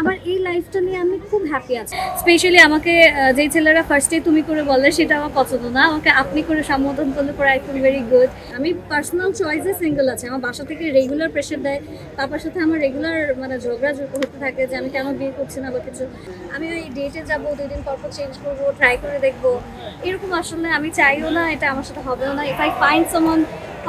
আমার এই লাইফটা নিয়ে আমি খুব হ্যাপি আছি। স্পেশালি আমাকে যেই ছেলেরা ফার্স্টে তুমি করে বলে সেটা আমার পছন্দ না, আমাকে আপনি করে সম্বোধন করলে পরে আই ফিল ভেরি গুড। আমি পার্সোনাল চয়েসে সিঙ্গেল আছে, আমার বাসা থেকে রেগুলার প্রেশার দেয়, পাপার সাথে আমার রেগুলার মানে ঝগড়া হতে থাকে যে আমি কেন বিয়ে করছি না বা কিছু। আমি ওই ডেটে যাবো, 2 দিন পর পর চেঞ্জ করবো, ট্রাই করে দেখবো, এরকম আসলে আমি চাইও না, এটা আমার সাথে হবেও না। If I find someone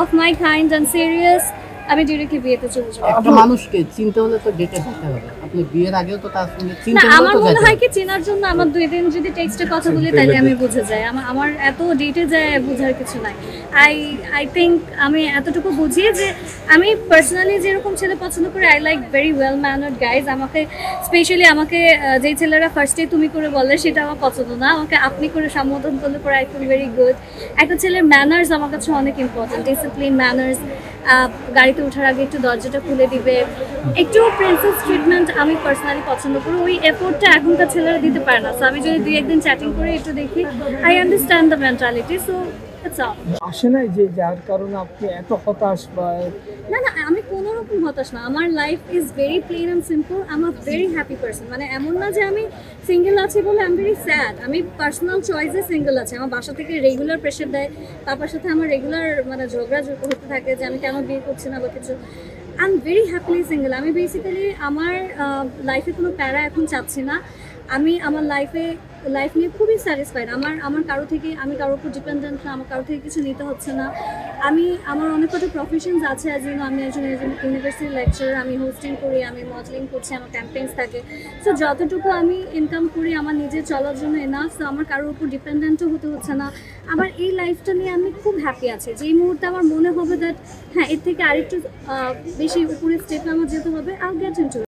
of my kind and serious, আমি ডিরেক্টলি বিয়েতে চলে যাবো। একটা মানুষকে চিনতে হলে তো ডেটে যেতে হবে, আপনি বিয়ের আগেও তো তার সঙ্গে না, চিনতে হলে আমার তো মনে যেতে হয় হবে। কি চেনার জন্য আমার 2 দিন যদি টেক্সটে কথা বলি তাহলে আমি বুঝে যাই। আমার এত ডেটে যায় বোঝার কিছু নাই। আই থিঙ্ক আমি এতটুকু বুঝি যে আমি পার্সোনালি যেরকম ছেলে পছন্দ করি, I like very well ম্যানার্ড guys. আমাকে স্পেশালি আমাকে যেই ছেলেরা ফার্স্টে তুমি করে বলে সেটা আমার পছন্দ না, আমাকে আপনি করে সম্বোধন করলে পরে আই ফিল ভেরি গুড। একটা ছেলের ম্যানার্স আমার কাছে অনেক ইম্পর্টেন্ট, ডিসিপ্লিন, ম্যানার্স, গাড়িতে ওঠার আগে একটু দরজাটা খুলে দিবে, একটু প্রিন্সেস ট্রিটমেন্ট আমি পার্সোনালি পছন্দ করি। ওই এফোর্টটা এখনকার ছেলেরা দিতে পারে না। সো আমি যদি 2-1 দিন চ্যাটিং করে একটু দেখি, I understand the mentality, so it's all. আসে নাই যে যার কারণে আপনি এত হতাশ বা না না, আমি কোনো রকম হতাশ না। আমার life is very plain and simple. I am a very happy person. মানে এমন না যে আমি সিঙ্গেল আছি বলে আই এম ভেরি স্যাড। আমি পার্সোনাল চয়েসে সিঙ্গেল আছি, আমার বাসা থেকে রেগুলার প্রেশার দেয়, পাপার সাথে আমার রেগুলার মানে ঝগড়া হতে থাকে যে আমি কেন বিয়ে করছি না বা কিছু। I am very happily single. আমি বেসিক্যালি আমার লাইফে কোনো প্যারা এখন চাচ্ছি না। আমি আমার লাইফ নিয়ে খুবই স্যাটিসফাইড। আমার কারো থেকে, আমি কারোর উপর ডিপেন্ডেন্ট না, আমার কারো থেকে কিছু নিতে হচ্ছে না। আমার অনেক কটা প্রফেশনস আছে, অ্যাজ ইউ নো আমি একজন ইউনিভার্সিটি লেকচারার, আমি হোস্টিং করি, আমি মডেলিং করছি, আমার ক্যাম্পেইনস থাকে। সো যতটুকু আমি ইনকাম করি আমার নিজের চলার জন্য এনাফ। সো আমার কারোর উপর ডিপেন্ডেন্টও হতে হচ্ছে না। আমার এই লাইফটা নিয়ে আমি খুব হ্যাপি আছি। যেই মুহূর্তে আমার মনে হবে দ্যাট হ্যাঁ এর থেকে আরেকটু বেশি উপরে স্টেপে আমার যেতে হবে, আই গেট ইনটু